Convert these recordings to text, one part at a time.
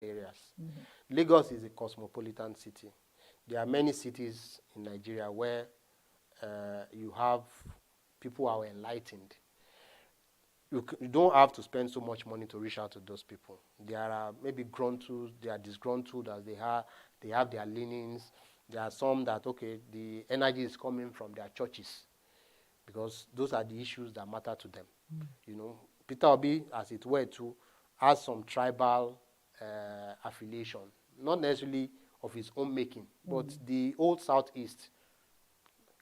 areas. Lagos is a cosmopolitan city. There are many cities in Nigeria where you have people who are enlightened. You don't have to spend so much money to reach out to those people. They are maybe gruntled, they are disgruntled as they have their leanings. There are some that, okay, the energy is coming from their churches because those are the issues that matter to them. You know, Peter Obi, as it were, too, has some tribal affiliation, not necessarily of his own making, but the old Southeast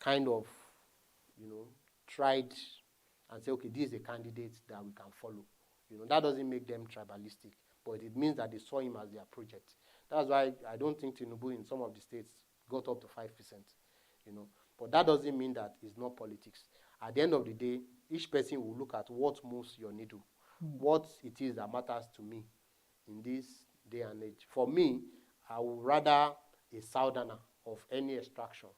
kind of, tried and say, okay, this is a candidate that we can follow. That doesn't make them tribalistic, but it means that they saw him as their project. That's why I don't think Tinubu in some of the states got up to 5%, But that doesn't mean that it's not politics. At the end of the day, each person will look at what moves your needle, what it is that matters to me in this day and age. For me, I would rather a southerner of any extraction.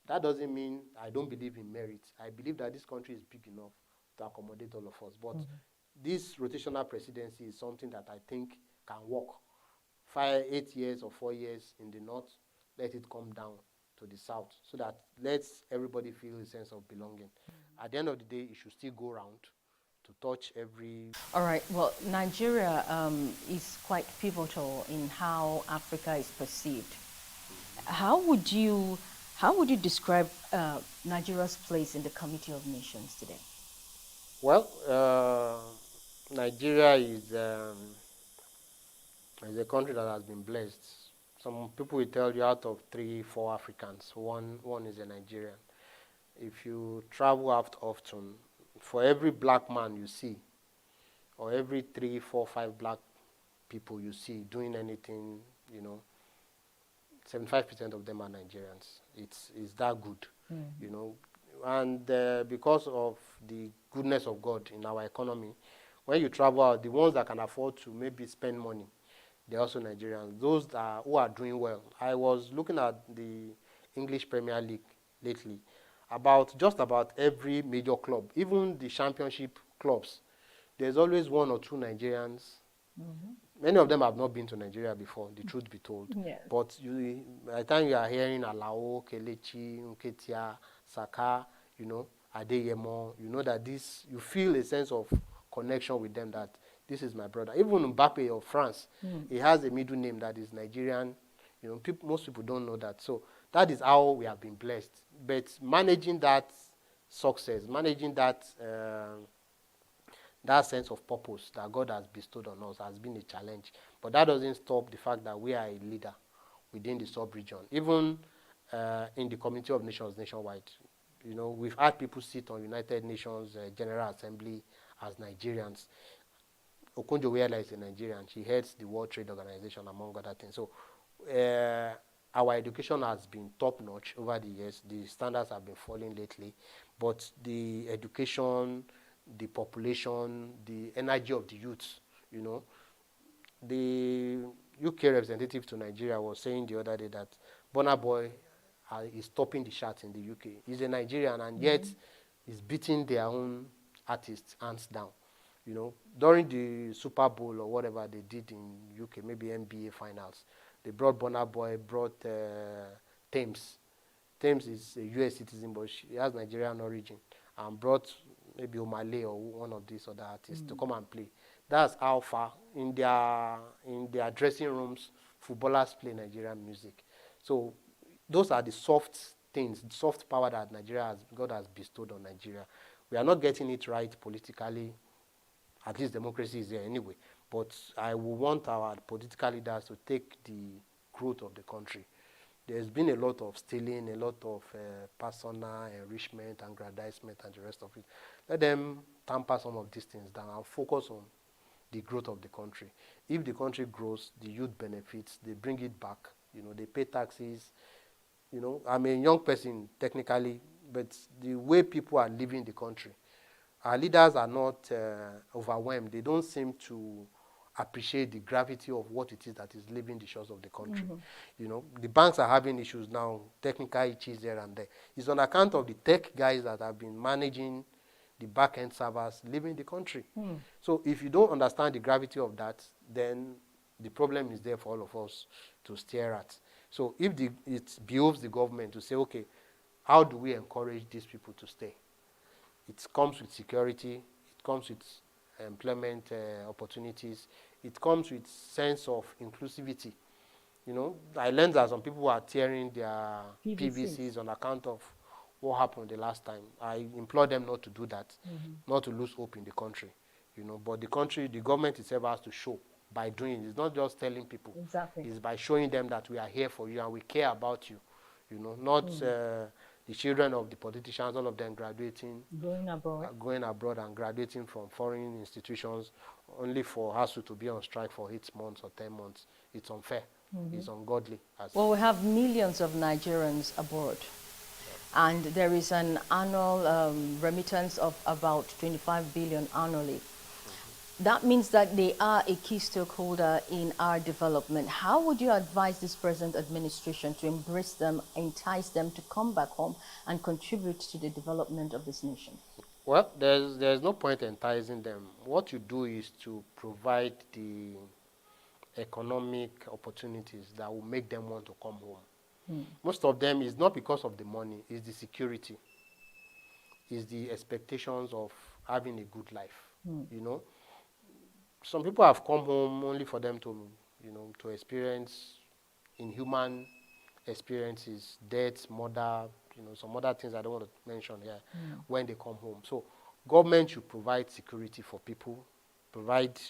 That doesn't mean I don't believe in merit. I believe that this country is big enough to accommodate all of us. But this rotational presidency is something that I think can work. 5, 8 years or 4 years in the north, let it come down to the south so that lets everybody feel a sense of belonging. At the end of the day, it should still go around to touch every. All right. Well, Nigeria is quite pivotal in how Africa is perceived. How would you describe Nigeria's place in the Committee of Nations today? Well, Nigeria is a country that has been blessed. Some people will tell you out of 3, 4 Africans, one is a Nigerian. If you travel out often, for every black man you see, or every 3, 4, 5 black people you see doing anything, 75% of them are Nigerians. It's that good, And because of the goodness of God in our economy, when you travel out, the ones that can afford to maybe spend money, they're also Nigerians. Those who are doing well. I was looking at the English Premier League lately. Just about every major club, even the championship clubs, there's always 1 or 2 Nigerians. Many of them have not been to Nigeria before, the truth be told. Yes. But by the time you are hearing Alao, Kelechi, Nketia, Saka, Adeyemo, that you feel a sense of connection with them, that this is my brother. Even Mbappe of France, he has a middle name that is Nigerian. Most people don't know that. So that is how we have been blessed. But managing that success, managing that sense of purpose that God has bestowed on us has been a challenge. But that doesn't stop the fact that we are a leader within the sub-region. Even in the Committee of Nations nationwide, we've had people sit on United Nations General Assembly as Nigerians. Okonjo-Iweala is a Nigerian. She heads the World Trade Organization, among other things. So our education has been top-notch over the years. The standards have been falling lately. But the education, the population, the energy of the youth, the UK representative to Nigeria was saying the other day that Burna Boy is topping the charts in the UK. He's a Nigerian, and yet he's beating their own artists hands down. During the Super Bowl or whatever they did in UK, maybe NBA finals, they brought Burna Boy, brought Thames. Thames is a US citizen, but she has Nigerian origin, and brought maybe Omale or one of these other artists to come and play. That's how far in their dressing rooms, footballers play Nigerian music. So those are the soft things, the soft power that God has bestowed on Nigeria. We are not getting it right politically. At least democracy is there anyway. But I would want our political leaders to take the growth of the country. There's been a lot of stealing, a lot of personal enrichment, aggrandizement, and the rest of it. Let them tamper some of these things down and focus on the growth of the country. If the country grows, the youth benefits, they bring it back, they pay taxes. I'm a young person technically, but the way people are living the country, our leaders are not overwhelmed. They don't seem to appreciate the gravity of what it is that is leaving the shores of the country. The banks are having issues now, technical issues here and there. It's on account of the tech guys that have been managing the back-end servers leaving the country. So if you don't understand the gravity of that, then the problem is there for all of us to stare at. So if it behoves the government to say, okay, how do we encourage these people to stay? It comes with security, it comes with employment opportunities, it comes with sense of inclusivity. You know, I learned that some people are tearing their PVCs on account of what happened the last time. I implore them not to do that, not to lose hope in the country. You know, but the country, the government itself has to show by doing it. It's not just telling people. Exactly. It's by showing them that we are here for you and we care about you. You know, not the children of the politicians, all of them graduating, going abroad and graduating from foreign institutions only for ASUU to be on strike for 8 months or 10 months. It's unfair. It's ungodly. Well, we have millions of Nigerians abroad, and there is an annual remittance of about 25 billion annually. That means that they are a key stakeholder in our development. How would you advise this present administration to embrace them, entice them to come back home and contribute to the development of this nation? Well, there's no point enticing them. What you do is to provide the economic opportunities that will make them want to come home. Most of them is not because of the money, it's the security, it's the expectations of having a good life. You know, some people have come home only for them to, you know, to experience inhuman experiences, death, murder, you know, some other things I don't want to mention here when they come home. So government should provide security for people, provide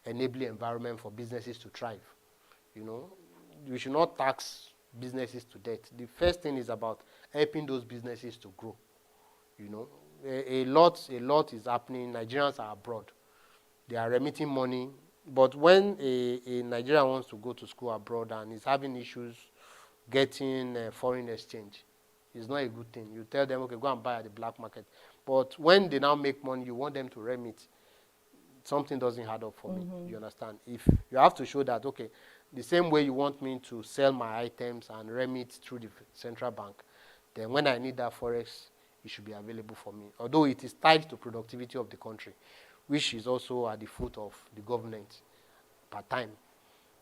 enabling environment for businesses to thrive. You know, we should not tax businesses to death. The first thing is about helping those businesses to grow. You know, a lot is happening. Nigerians are abroad. They are remitting money. But when a Nigerian wants to go to school abroad and is having issues getting foreign exchange, it's not a good thing. You tell them, okay, go and buy at the black market. But when they now make money, you want them to remit. Something doesn't add up for me. You understand? If you have to show that, okay, the same way you want me to sell my items and remit through the central bank, then when I need that forex, it should be available for me. Although it is tied to productivity of the country, which is also at the foot of the government per time.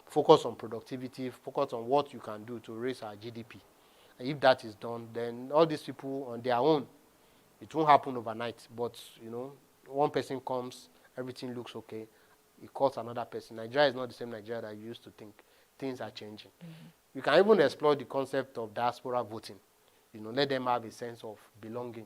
Focus on productivity, focus on what you can do to raise our GDP. And if that is done, then all these people on their own, it won't happen overnight. But, you know, one person comes, everything looks okay, it calls another person. Nigeria is not the same Nigeria that you used to think. Things are changing. You can even explore the concept of diaspora voting. You know, let them have a sense of belonging.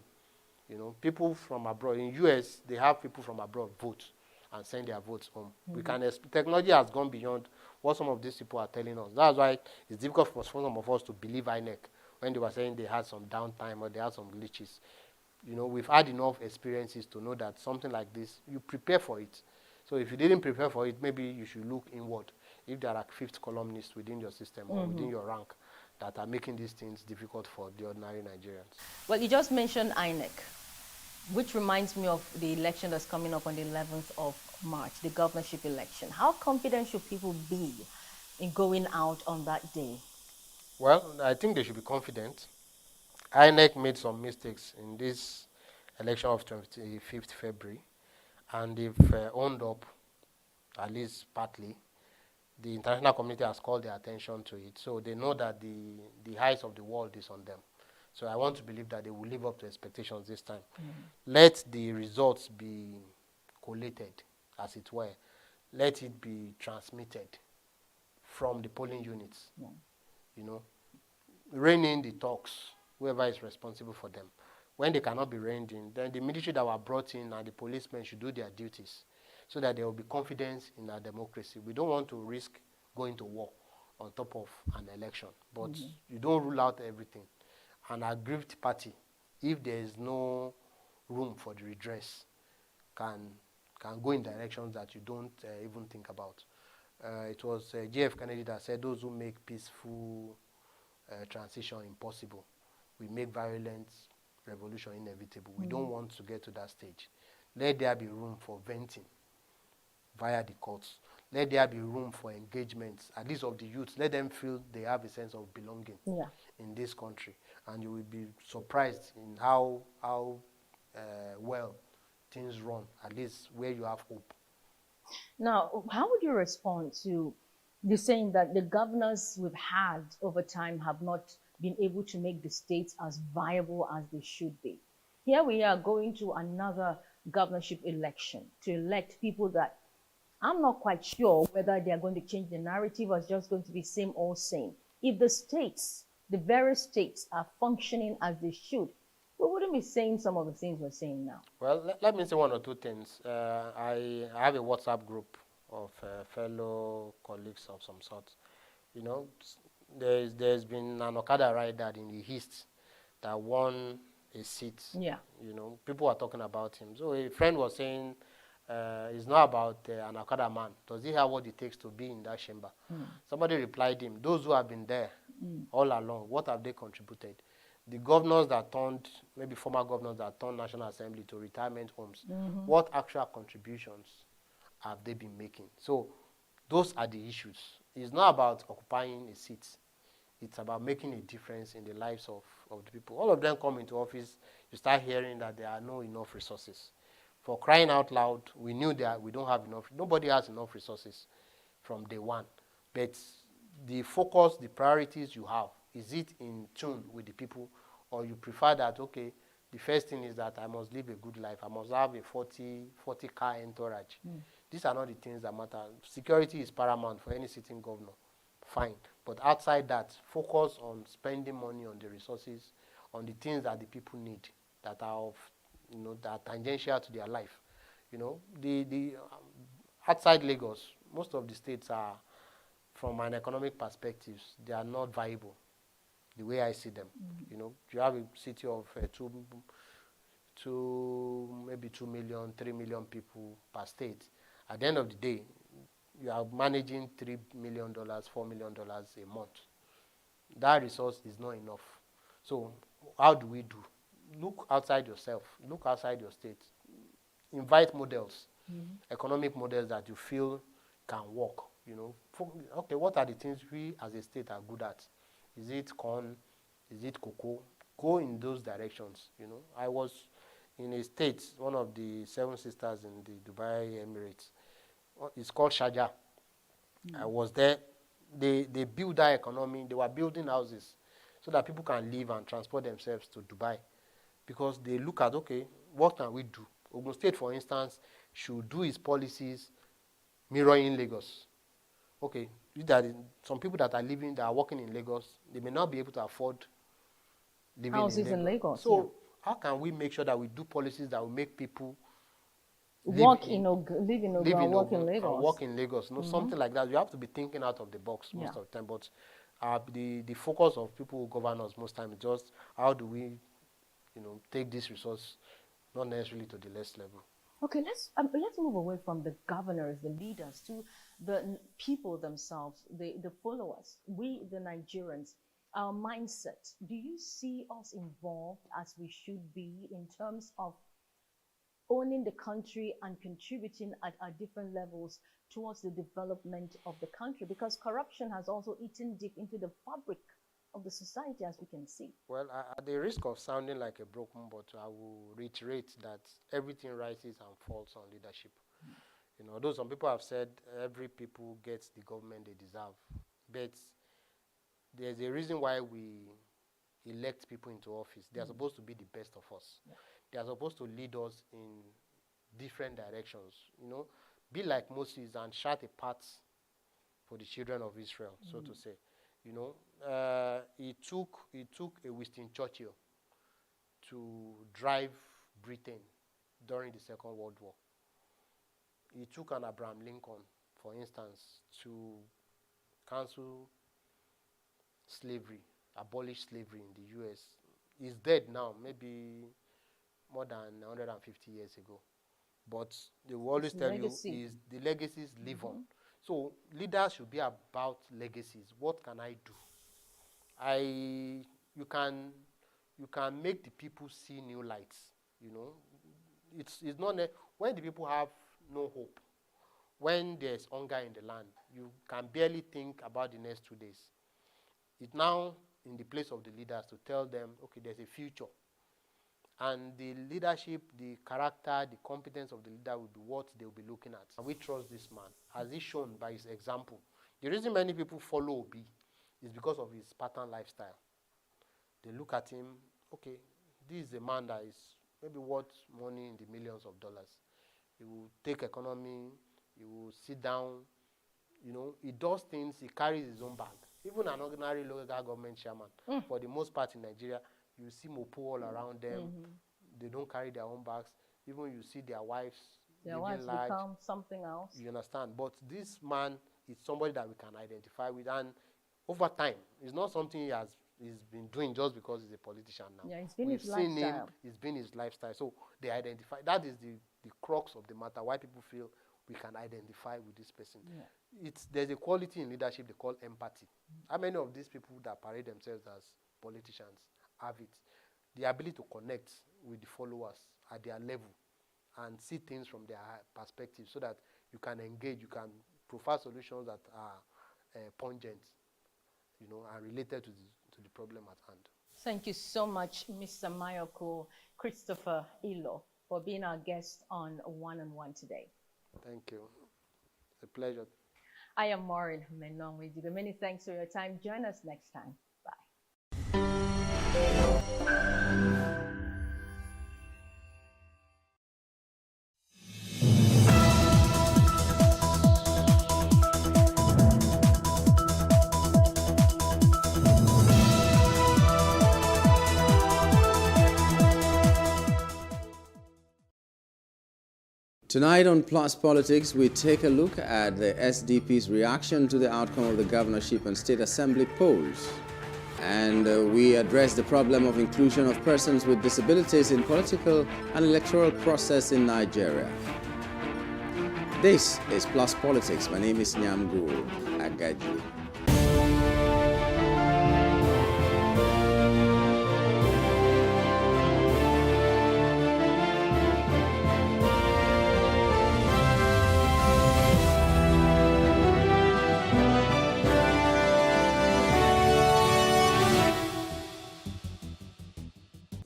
You know, people from abroad, in US, they have people from abroad vote and send their votes home. We can technology has gone beyond what some of these people are telling us. That's why it's difficult for some of us to believe INEC when they were saying they had some downtime or they had some glitches. You know, we've had enough experiences to know that something like this, you prepare for it. So if you didn't prepare for it, maybe you should look inward. If there are fifth columnists within your system or within your rank that are making these things difficult for the ordinary Nigerians. Well, you just mentioned INEC, which reminds me of the election that's coming up on the 11th of March, the governorship election. How confident should people be in going out on that day? Well, I think they should be confident. INEC made some mistakes in this election of 25th February, and they've owned up, at least partly. The international community has called their attention to it, so they know that the eyes of the world is on them. So I want to believe that they will live up to expectations this time. Let the results be collated, as it were. Let it be transmitted from the polling units. You know, rein in the talks, whoever is responsible for them. When they cannot be reined in, then the military that were brought in and the policemen should do their duties so that there will be confidence in our democracy. We don't want to risk going to war on top of an election, but you don't rule out everything. An aggrieved party, if there is no room for the redress, can go in directions that you don't even think about. It was J.F. Kennedy that said, those who make peaceful transition impossible, we make violent revolution inevitable. We don't want to get to that stage. Let there be room for venting via the courts. Let there be room for engagement, at least of the youth. Let them feel they have a sense of belonging in this country. And you will be surprised in how well things run, at least where you have hope. Now, how would you respond to You're saying that the governors we've had over time have not been able to make the states as viable as they should be. Here we are going to another governorship election to elect people that I'm not quite sure whether they are going to change the narrative or it's just going to be same old same. If the states, the various states, are functioning as they should, we wouldn't be saying some of the things we're saying now. Well, let me say one or two things. I have a WhatsApp group of fellow colleagues of some sort. You know, there's been an Okada rider in the East that won a seat. Yeah. You know, people are talking about him. So a friend was saying, it's not about an Okada man. Does he have what it takes to be in that chamber? Somebody replied him, those who have been there all along, what have they contributed? The governors that turned, maybe former governors that turned National Assembly to retirement homes, what actual contributions have they been making? So those are the issues. It's not about occupying a seat. It's about making a difference in the lives of the people. All of them come into office, you start hearing that there are no enough resources. For crying out loud, we knew that we don't have enough. Nobody has enough resources from day one. But the focus, the priorities you have, is it in tune with the people, or you prefer that, okay, the first thing is that I must live a good life. I must have a 40 car entourage. These are not the things that matter. Security is paramount for any sitting governor. Fine. But outside that, focus on spending money on the resources, on the things that the people need, that are of, that are tangential to their life. Outside Lagos, most of the states are, from an economic perspective, they are not viable the way I see them. You have a city of maybe 2 million, 3 million people per state. At the end of the day, you are managing $3 million, $4 million a month. That resource is not enough. So how do we do? Look outside yourself. Look outside your state. Invite models, economic models that you feel can work. Okay, what are the things we as a state are good at? Is it corn? Is it cocoa? Go in those directions. I was in a state, one of the 7 sisters in the Dubai Emirates. It's called Sharjah. I was there. They built that economy. They were building houses so that people can live and transport themselves to Dubai, because they look at, okay, what can we do? Ogun State, for instance, should do its policies mirroring Lagos. Okay, some people that are working in Lagos, they may not be able to afford living Houses in Lagos. in Lagos. So how can we make sure that we do policies that will make people live in Ogun and work in Lagos? And work in Lagos, something like that. You have to be thinking out of the box most of the time. But the focus of people who govern us most time is just how do we, take this resource, not necessarily to the next level. Okay, let's move away from the governors, the leaders, to the people themselves, the followers, we the Nigerians. Our mindset. Do you see us involved as we should be in terms of owning the country and contributing at different levels towards the development of the country? Because corruption has also eaten deep into the fabric of the society, as we can see. Well, at the risk of sounding like a broken bottle, I will reiterate that everything rises and falls on leadership. Although some people have said every people gets the government they deserve, but there's a reason why we elect people into office. They are supposed to be the best of us. Yeah. They are supposed to lead us in different directions. Be like Moses and chart a path for the children of Israel, so to say. It took a Winston Churchill to drive Britain during the Second World War. It took an Abraham Lincoln, for instance, to cancel slavery, abolish slavery in the U.S. He's dead now, maybe more than 150 years ago. But they will always tell you is the legacies live on. So leaders should be about legacies. What can I do? You can make the people see new lights. It's not when the people have no hope, when there's hunger in the land, you can barely think about the next 2 days. It's now in the place of the leaders to tell them, okay, there's a future. And the leadership, the character, the competence of the leader will be what they'll be looking at. And we trust this man. As he shown by his example, The reason many people follow Obi is because of his Spartan lifestyle. They look at him, okay, this is a man that is maybe worth money in the millions of dollars. He will take economy, he will sit down, you know, he does things, he carries his own bag. Even an ordinary local government chairman, for the most part in Nigeria, you see mopo all around them. They don't carry their own bags. Even you see their wives become something else. You understand? But this man is somebody that we can identify with, and over time, it's not something he's been doing just because he's a politician now. Yeah, it's been We've his seen lifestyle. him, it's been his lifestyle. So they identify, that is the crux of the matter, why people feel we can identify with this person. Yeah. There's a quality in leadership they call empathy. How many of these people that parade themselves as politicians have it? The ability to connect with the followers at their level and see things from their perspective so that you can engage, you can provide solutions that are pungent, you know, and related to the problem at hand. Thank you so much, Mr. Mayoko Christopher Ilo, for being our guest on One-on-One today. Thank you. It's a pleasure. I am Maureen Menong. Many thanks for your time. Join us next time. Bye. Tonight on Plus Politics, we take a look at the SDP's reaction to the outcome of the governorship and state assembly polls. And we address the problem of inclusion of persons with disabilities in political and electoral process in Nigeria. This is Plus Politics. My name is Nyamgul Agaju.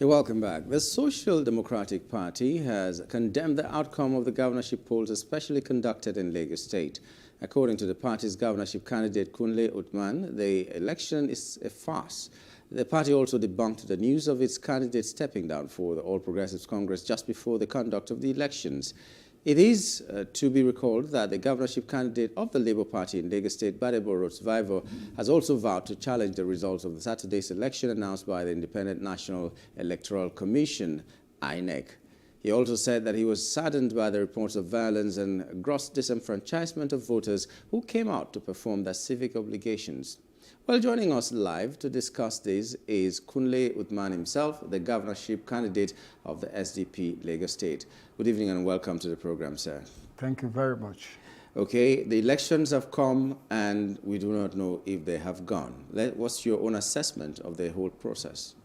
Welcome back. The Social Democratic Party has condemned the outcome of the governorship polls, especially conducted in Lagos State. According to the party's governorship candidate Kunle Uthman, the election is a farce. The party also debunked the news of its candidate stepping down for the All Progressives Congress just before the conduct of the elections. It is to be recalled that the governorship candidate of the Labour Party in Lagos State, Gbadebo Rotvivo, has also vowed to challenge the results of the Saturday's election announced by the Independent National Electoral Commission, INEC. He also said that he was saddened by the reports of violence and gross disenfranchisement of voters who came out to perform their civic obligations. Well, joining us live to discuss this is Kunle Uthman himself, the governorship candidate of the SDP Lagos State. Good evening and welcome to the program, sir. Thank you very much. Okay, the elections have come and we do not know if they have gone. What's your own assessment of the whole process?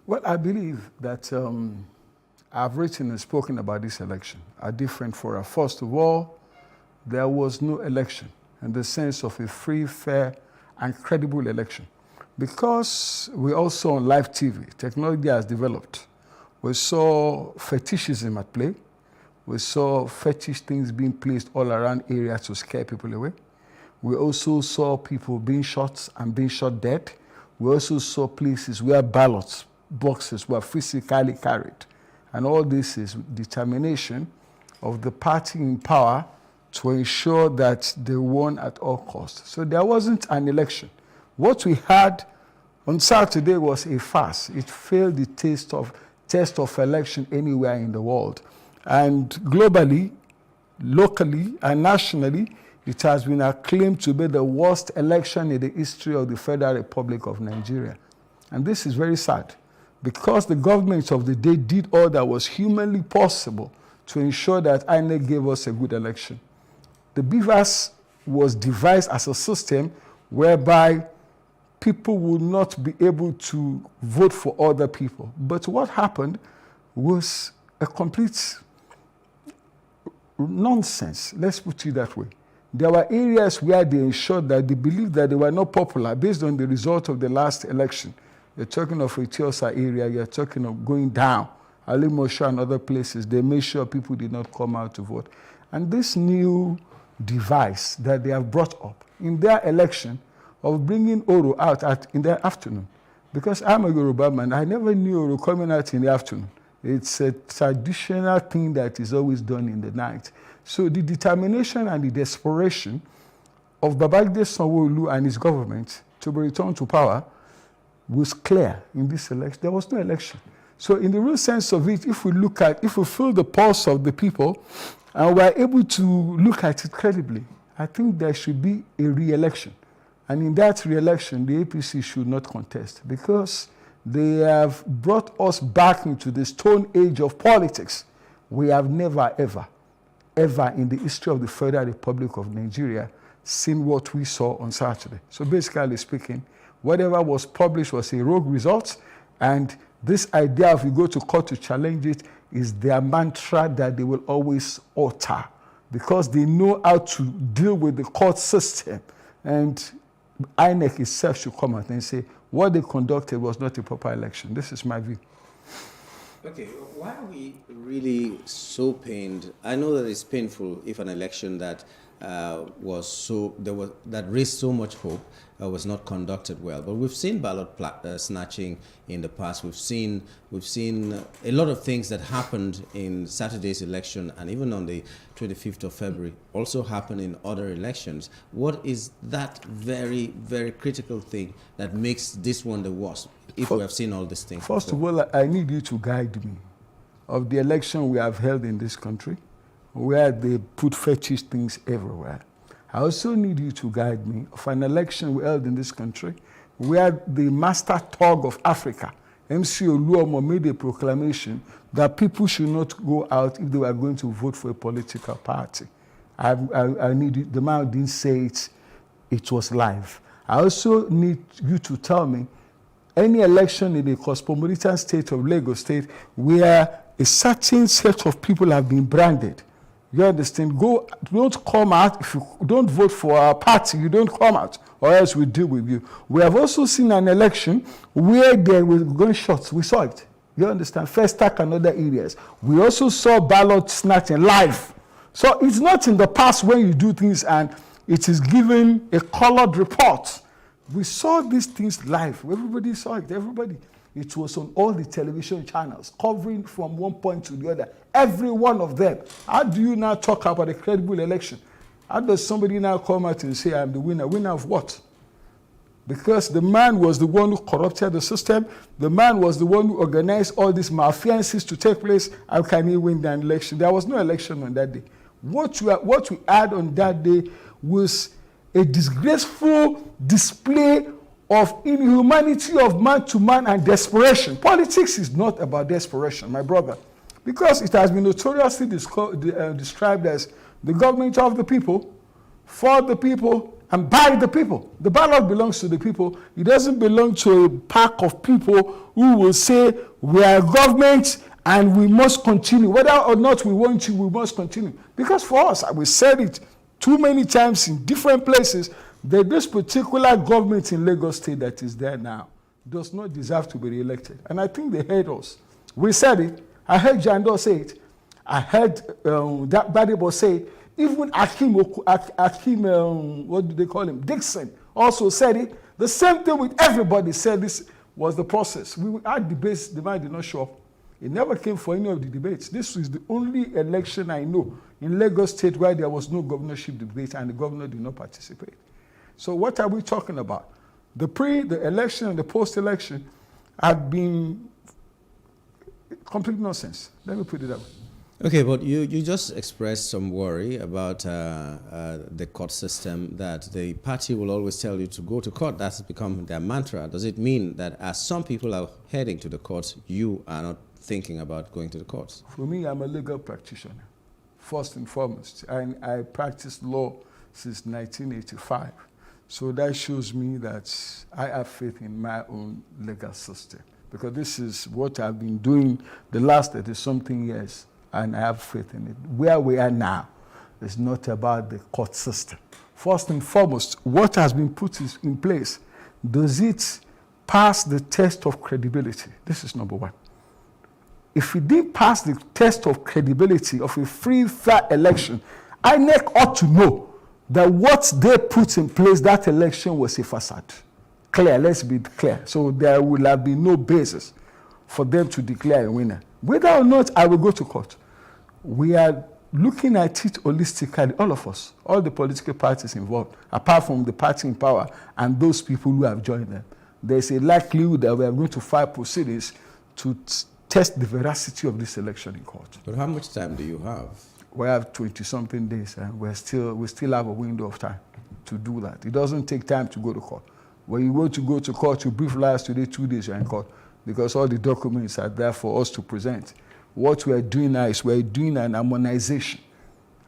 Well, I believe that I've written and spoken about this election at different fora. First of all, there was no election in the sense of a free, fair, and credible election. Because we also on live TV, technology has developed. We saw fetishism at play. We saw fetish things being placed all around areas to scare people away. We also saw people being shot and being shot dead. We also saw places where ballot boxes were physically carried. And all this is determination of the party in power to ensure that they won at all costs. So there wasn't an election. What we had on Saturday was a farce. It failed the test of election anywhere in the world. And globally, locally, and nationally, it has been acclaimed to be the worst election in the history of the Federal Republic of Nigeria. And this is very sad, because the government of the day did all that was humanly possible to ensure that INEC gave us a good election. The BVAS was devised as a system whereby people would not be able to vote for other people. But what happened was a complete nonsense. Let's put it that way. There were areas where they ensured that they believed that they were not popular based on the result of the last election. You're talking of Etiosa area, you're talking of going down, Alimosha and other places. They made sure people did not come out to vote. And this new device that they have brought up in their election of bringing Oro out in the afternoon. Because I'm a Yoruba man, I never knew Oro coming out in the afternoon. It's a traditional thing that is always done in the night. So the determination and the desperation of Babajide Sanwo-Olu and his government to be returned to power was clear in this election. There was no election. So in the real sense of it, if we feel the pulse of the people and we're able to look at it credibly, I think there should be a re-election. And in that re-election, the APC should not contest because they have brought us back into the Stone Age of politics. We have never, ever in the history of the Federal Republic of Nigeria seen what we saw on Saturday. So basically speaking, whatever was published was a rogue result, and this idea of you go to court to challenge it is their mantra that they will always utter because they know how to deal with the court system. And INEC itself should come out and say what they conducted was not a proper election. This is my view. Okay, why are we really so pained? I know that it's painful if an election that that raised so much hope was not conducted well. But we've seen ballot snatching in the past. We've seen a lot of things that happened in Saturday's election, and even on the 25th of February, also happened in other elections. What is that very, very critical thing that makes this one the worst? If we have seen all these things. First of all, I need you to guide me of the election we have held in this country, where they put fetish things everywhere. I also need you to guide me of an election we held in this country where the master thug of Africa, MC Oluomo, made a proclamation that people should not go out if they were going to vote for a political party. I need you, the man didn't say it was live. I also need you to tell me any election in the cosmopolitan state of Lagos State where a certain set of people have been branded. You understand? Don't come out. If you don't vote for our party, you don't come out, or else we deal with you. We have also seen an election where there were gunshots. We saw it. You understand? First Stack and other areas. We also saw ballot snatching live. So it's not in the past when you do things and it is given a colored report. We saw these things live. Everybody saw it. Everybody. It was on all the television channels, covering from one point to the other. Every one of them. How do you now talk about a credible election? How does somebody now come out and say, I'm the winner? Winner of what? Because the man was the one who corrupted the system. The man was the one who organized all these malfeasance to take place. How can he win the election? There was no election on that day. What we had on that day was a disgraceful display of inhumanity of man to man and desperation. Politics is not about desperation, my brother, because it has been notoriously described as the government of the people, for the people, and by the people. The ballot belongs to the people. It doesn't belong to a pack of people who will say we are government and we must continue. Whether or not we want to, we must continue. Because for us, we said it too many times in different places, that this particular government in Lagos State that is there now does not deserve to be re-elected. And I think they heard us. We said it. I heard Jandor say it. I heard that Badebo say it. Even Akim, what do they call him? Dixon also said it. The same thing with everybody said this was the process. We had debates, the man did not show up. He never came for any of the debates. This is the only election I know in Lagos State where there was no governorship debate and the governor did not participate. So what are we talking about? The election and the post-election have been complete nonsense. Let me put it that way. Okay, but you just expressed some worry about the court system, that the party will always tell you to go to court. That's become their mantra. Does it mean that as some people are heading to the courts, you are not thinking about going to the courts? For me, I'm a legal practitioner, first and foremost. I practiced law since 1985. So that shows me that I have faith in my own legal system, because this is what I've been doing the last 30-something years, and I have faith in it. Where we are now is not about the court system. First and foremost, what has been put in place, does it pass the test of credibility? This is number one. If it didn't pass the test of credibility of a free, fair election, INEC ought to know that what they put in place, that election was a facade. Clear, let's be clear. So there will have been no basis for them to declare a winner. Whether or not I will go to court, we are looking at it holistically, all of us, all the political parties involved, apart from the party in power and those people who have joined them. There's a likelihood that we are going to file proceedings to test the veracity of this election in court. But how much time do you have? We have 20-something days, and we still have a window of time to do that. It doesn't take time to go to court. When you want to go to court, you brief lawyers today, 2 days you're in court, because all the documents are there for us to present. What we are doing now is we're doing an harmonization.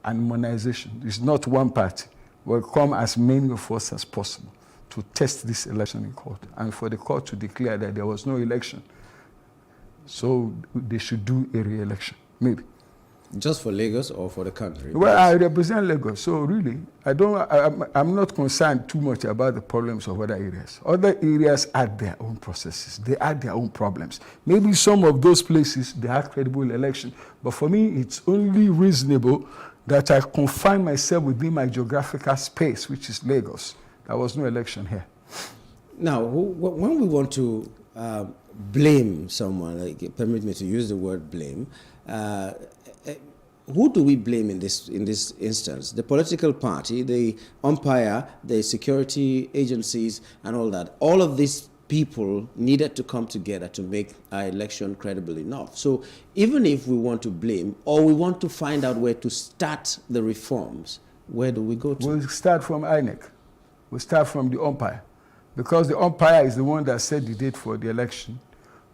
And harmonization is not one party. We'll come as many of us as possible to test this election in court, and for the court to declare that there was no election. So they should do a re-election, maybe. Just for Lagos or for the country? Well, I represent Lagos, so really, I'm not concerned too much about the problems of other areas. Other areas had their own processes. They had their own problems. Maybe some of those places, they had credible election. But for me, it's only reasonable that I confine myself within my geographical space, which is Lagos. There was no election here. Now, when we want to blame someone, like, permit me to use the word blame, who do we blame in this instance? The political party, the umpire, the security agencies, and all that. All of these people needed to come together to make our election credible enough. So even if we want to blame, or we want to find out where to start the reforms, where do we go to? We'll start from INEC. We'll start from the umpire. Because the umpire is the one that set the date for the election.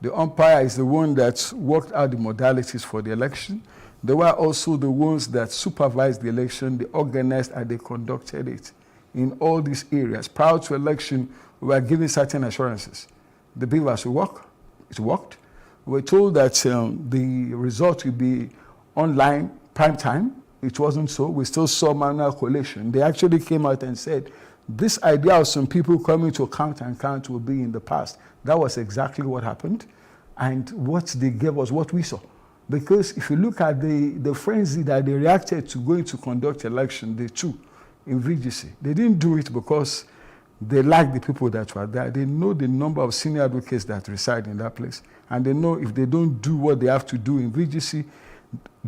The umpire is the one that worked out the modalities for the election. They were also the ones that supervised the election, they organized and they conducted it. In all these areas, prior to election, we were given certain assurances. The beavers will work, it worked. We were told that the result will be online, prime time. It wasn't so. We still saw manual collation. They actually came out and said, this idea of some people coming to count and count will be in the past. That was exactly what happened. And what they gave us, what we saw. Because if you look at the frenzy that they reacted to going to conduct election, they too, in VGC, they didn't do it because they liked the people that were there. They know the number of senior advocates that reside in that place. And they know if they don't do what they have to do in VGC,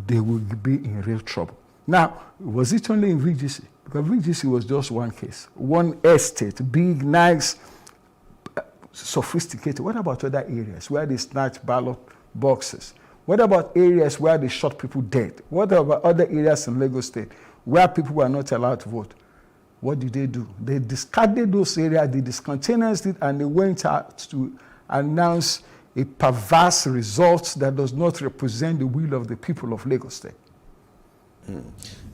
they will be in real trouble. Now, was it only in VGC? Because VGC was just one case, one estate, big, nice, sophisticated. What about other areas where they snatch ballot boxes? What about areas where they shot people dead? What about other areas in Lagos State where people were not allowed to vote? What did they do? They discarded those areas, they discontinued it, and they went out to announce a perverse result that does not represent the will of the people of Lagos State.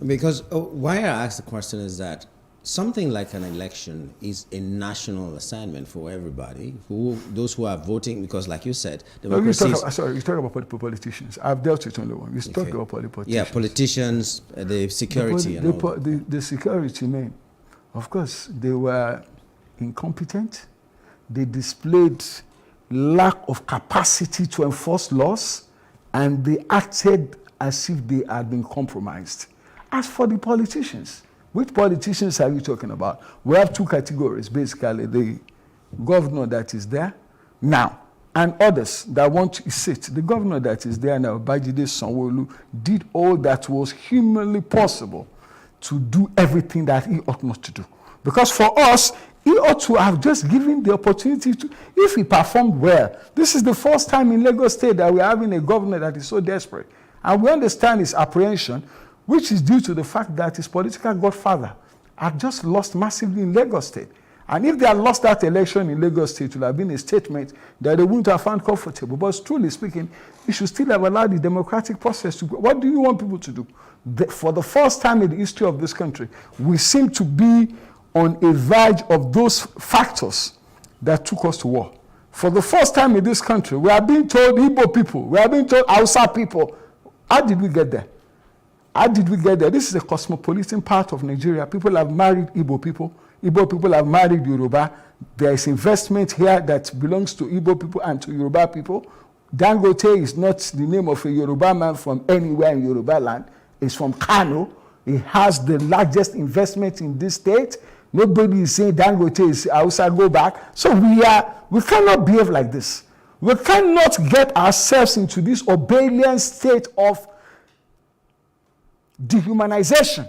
Because why I ask the question is that something like an election is a national assignment for everybody, those who are voting, because like you said, democracy you talk about politicians. I've dealt with only one. You talk about politicians. Yeah, politicians, the security and all. The security men, of course, they were incompetent. They displayed lack of capacity to enforce laws, and they acted as if they had been compromised. As for the politicians, which politicians are you talking about? We have two categories, basically, the governor that is there now and others that want to sit. The governor that is there now, Babajide Sanwo-Olu, did all that was humanly possible to do everything that he ought not to do. Because for us, he ought to have just given the opportunity to, if he performed well. This is the first time in Lagos State that we're having a governor that is so desperate. And we understand his apprehension, which is due to the fact that his political godfather had just lost massively in Lagos State. And if they had lost that election in Lagos State, it would have been a statement that they wouldn't have found comfortable. But truly speaking, you should still have allowed the democratic process to go. What do you want people to do? For the first time in the history of this country, we seem to be on a verge of those factors that took us to war. For the first time in this country, we are being told Igbo people, we are being told Hausa people. How did we get there? How did we get there? This is a cosmopolitan part of Nigeria. People have married Igbo people. Igbo people have married Yoruba. There is investment here that belongs to Igbo people and to Yoruba people. Dangote is not the name of a Yoruba man from anywhere in Yoruba land. It's from Kano. It has the largest investment in this state. Nobody is saying Dangote is Hausa, go back. So we cannot behave like this. We cannot get ourselves into this ableist state of dehumanization.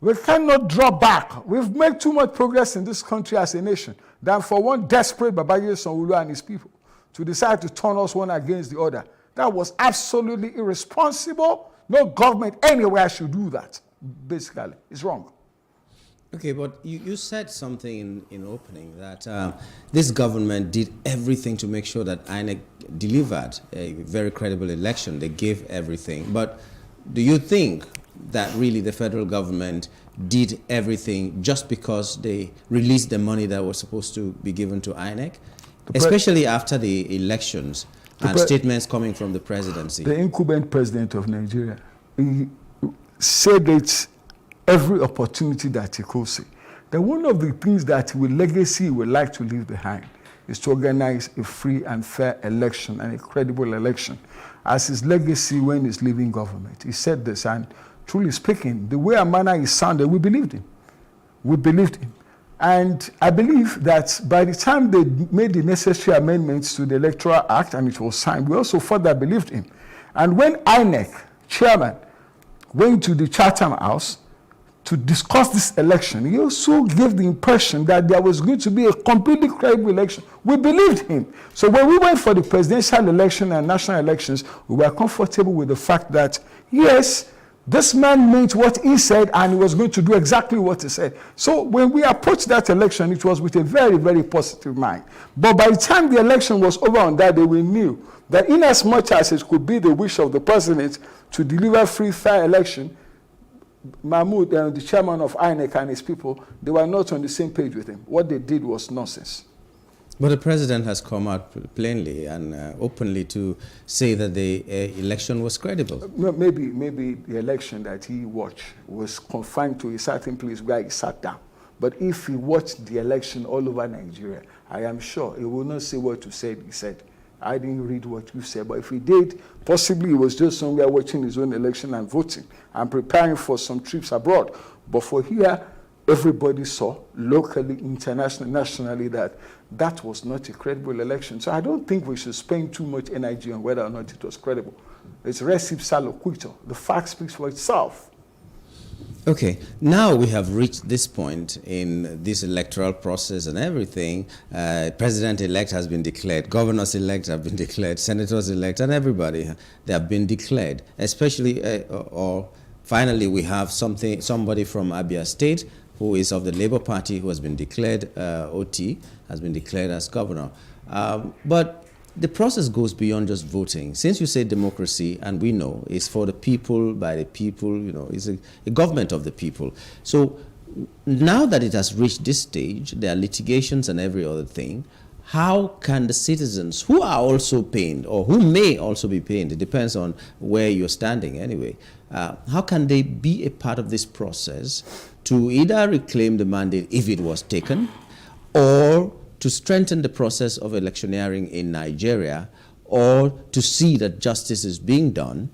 We cannot draw back. We've made too much progress in this country as a nation than for one desperate Babajide Sanwo-Olu and his people to decide to turn us one against the other. That was absolutely irresponsible. No government anywhere should do that, basically. It's wrong. Okay, but you said something in opening that this government did everything to make sure that INEC delivered a very credible election. They gave everything. But do you think that really the federal government did everything just because they released the money that was supposed to be given to INEC? Especially after the elections and statements coming from the presidency. The incumbent president of Nigeria, he said it every opportunity that he could see. That one of the things that his legacy would like to leave behind is to organize a free and fair election and a credible election as his legacy when he's leaving government. He said this, and truly speaking, the way and manner he sounded, we believed him. We believed him. And I believe that by the time they made the necessary amendments to the Electoral Act and it was signed, we also further believed him. And when INEC chairman went to the Chatham House to discuss this election, he also gave the impression that there was going to be a completely credible election. We believed him. So when we went for the presidential election and national elections, we were comfortable with the fact that, yes, this man meant what he said and he was going to do exactly what he said. So when we approached that election, it was with a very, very positive mind. But by the time the election was over on that day, we knew that in as much as it could be the wish of the president to deliver free, fair election, Mahmoud, the chairman of INEC and his people, they were not on the same page with him. What they did was nonsense. But the president has come out plainly and openly to say that the election was credible. Maybe the election that he watched was confined to a certain place where he sat down. But if he watched the election all over Nigeria, I am sure he will not say what you said. He said, I didn't read what you said. But if he did, possibly he was just somewhere watching his own election and voting and preparing for some trips abroad. But for here, everybody saw, locally, internationally, nationally, that was not a credible election. So I don't think we should spend too much energy on whether or not it was credible. It's res ipsa loquitur. The fact speaks for itself. Okay, now we have reached this point in this electoral process and everything. President-elect has been declared, governors-elect have been declared, senators-elect, and everybody, they have been declared. Especially, or finally, we have somebody from Abia State who is of the Labour Party who has been declared, OT, has been declared as governor. But the process goes beyond just voting. Since you say democracy, and we know it's for the people, by the people, you know, it's a government of the people. So now that it has reached this stage, there are litigations and every other thing. How can the citizens who are also pained, or who may also be pained, it depends on where you're standing anyway, how can they be a part of this process to either reclaim the mandate if it was taken, or to strengthen the process of electioneering in Nigeria, or to see that justice is being done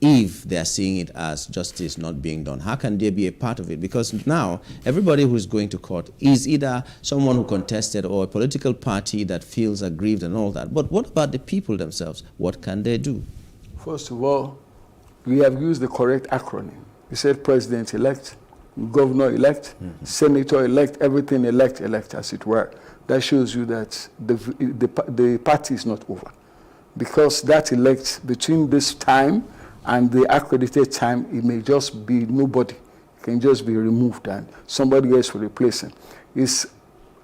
if they're seeing it as justice not being done? How can they be a part of it? Because now everybody who's going to court is either someone who contested or a political party that feels aggrieved and all that. But what about the people themselves? What can they do? First of all, we have used the correct acronym. We said president-elect, governor-elect, senator-elect, everything elect, as it were. That shows you that the party is not over. Because that elect, between this time and the accredited time, it may just be nobody. It can just be removed and somebody else will replace him. His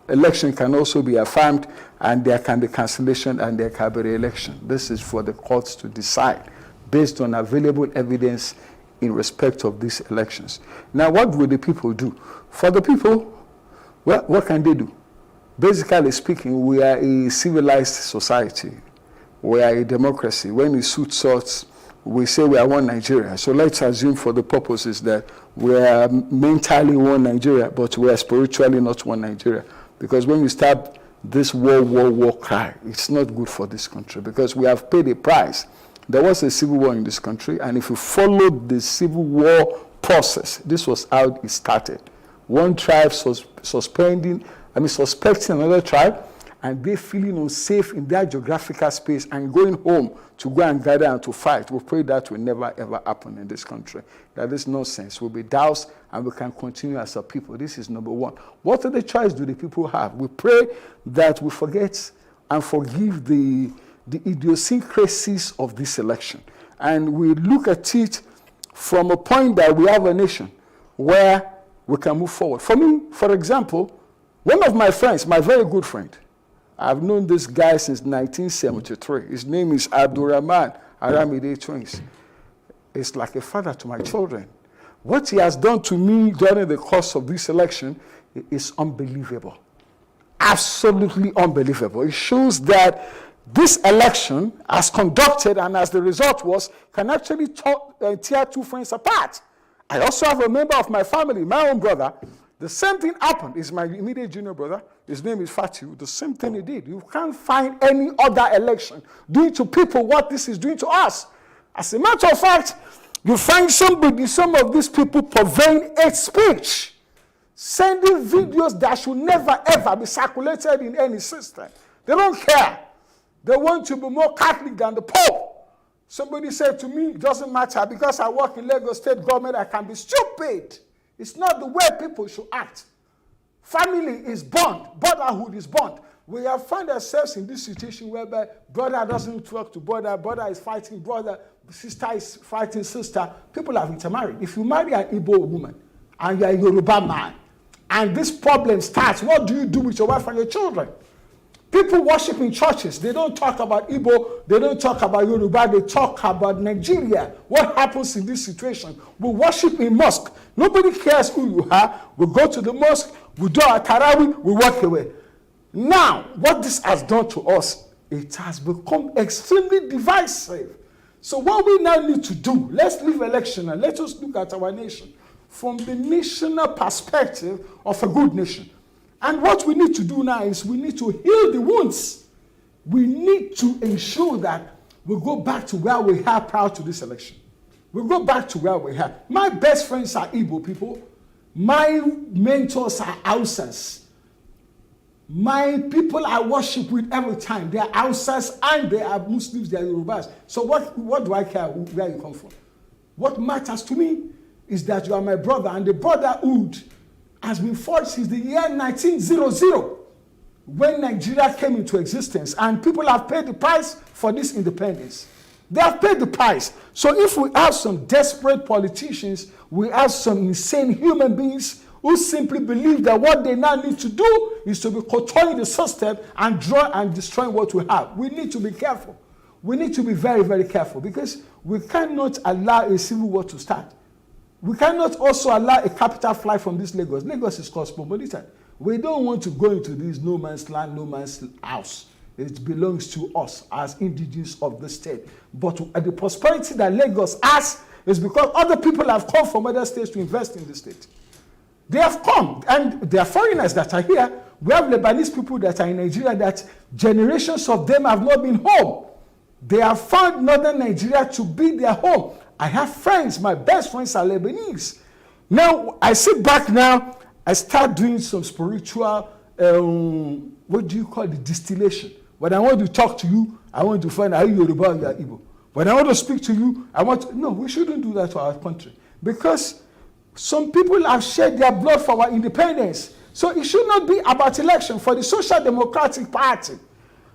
election can also be affirmed, and there can be cancellation and there can be re-election. This is for the courts to decide based on available evidence in respect of these elections. Now, what will the people do? For the people, well, what can they do? Basically speaking, we are a civilized society. We are a democracy. When it suits us, we say we are one Nigeria. So let's assume for the purposes that we are mentally one Nigeria, but we are spiritually not one Nigeria. Because when we start this war cry, it's not good for this country, because we have paid a price. There was a civil war in this country, and if you followed the civil war process. This was how it started. One tribe suspecting another tribe, and they feeling unsafe in their geographical space and going home to go and gather and to fight. We pray that will never ever happen in this country. That this nonsense will be doused and we can continue as a people. This is number one. What other choice do the people have? We pray that we forget and forgive the idiosyncrasies of this election. And we look at it from a point that we have a nation where we can move forward. For me, for example, one of my friends, my very good friend, I've known this guy since 1973. His name is Abdurrahman Aramide Twins. He's like a father to my children. What he has done to me during the course of this election is unbelievable. Absolutely unbelievable. It shows that this election, as conducted and as the result was, can actually tear two friends apart. I also have a member of my family, my own brother. The same thing happened. He's my immediate junior brother. His name is Fatu. The same thing he did. You can't find any other election doing to people what this is doing to us. As a matter of fact, you find some of these people purveying hate speech, sending videos that should never ever be circulated in any system. They don't care. They want to be more Catholic than the Pope. Somebody said to me, it doesn't matter, because I work in Lagos State government, I can be stupid. It's not the way people should act. Family is bond. Brotherhood is bond. We have found ourselves in this situation whereby brother doesn't talk to brother, brother is fighting brother, sister is fighting sister. People have intermarried. If you marry an Igbo woman and you're a Yoruba man, and this problem starts, what do you do with your wife and your children? People worship in churches. They don't talk about Igbo. They don't talk about Yoruba. They talk about Nigeria. What happens in this situation? We worship in mosque. Nobody cares who you are. We go to the mosque. We do our tarawih. We walk away. Now, what this has done to us, it has become extremely divisive. So what we now need to do, let's leave election and let us look at our nation from the national perspective of a good nation. And what we need to do now is we need to heal the wounds. We need to ensure that we go back to where we are prior to this election. We go back to where we are. My best friends are Igbo people. My mentors are Hausas. My people I worship with every time, they are Hausas and they are Muslims, they are Yorubas. So what do I care where you come from? What matters to me is that you are my brother, and the brotherhood has been forged since the year 1900 when Nigeria came into existence, and people have paid the price for this independence. They have paid the price. So if we have some desperate politicians, we have some insane human beings who simply believe that what they now need to do is to be controlling the system and destroying what we have. We need to be careful. We need to be very, very careful, because we cannot allow a civil war to start. We cannot also allow a capital flight from this Lagos. Lagos is cosmopolitan. We don't want to go into this no man's land, no man's house. It belongs to us as indigenous of the state. But the prosperity that Lagos has is because other people have come from other states to invest in the state. They have come, and there are foreigners that are here. We have Lebanese people that are in Nigeria that generations of them have not been home. They have found northern Nigeria to be their home. I have friends, my best friends are Lebanese. Now, I sit back now, I start doing some spiritual, what do you call it, distillation. When I want to talk to you, I want to find out you Yoruba or you are Igbo. When I want to speak to you, no, we shouldn't do that to our country. Because some people have shed their blood for our independence. So it should not be about election for the Social Democratic Party.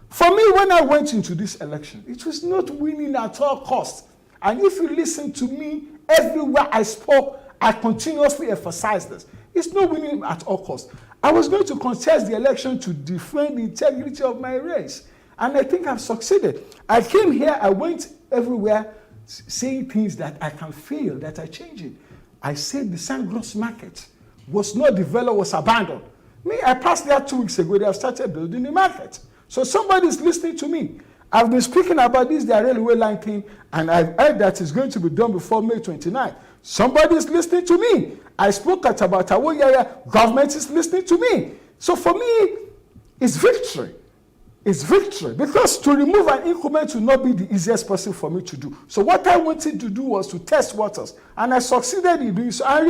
For me, when I went into this election, it was not winning at all costs. And if you listen to me, everywhere I spoke, I continuously emphasized this. It's not winning at all costs. I was going to contest the election to defend the integrity of my race. And I think I've succeeded. I came here, I went everywhere saying things that I can feel that are changing. I said the Sangros market was not developed, was abandoned. Me, I passed there 2 weeks ago, they have started building the market. So somebody's listening to me. I've been speaking about this, the railway line thing, and I've heard that it's going to be done before May 29. Somebody's listening to me. I spoke at about Awoyaya, government is listening to me. So for me, it's victory. is victory, because to remove an incumbent will not be the easiest person for me to do. So what I wanted to do was to test waters, and I succeeded in doing so. And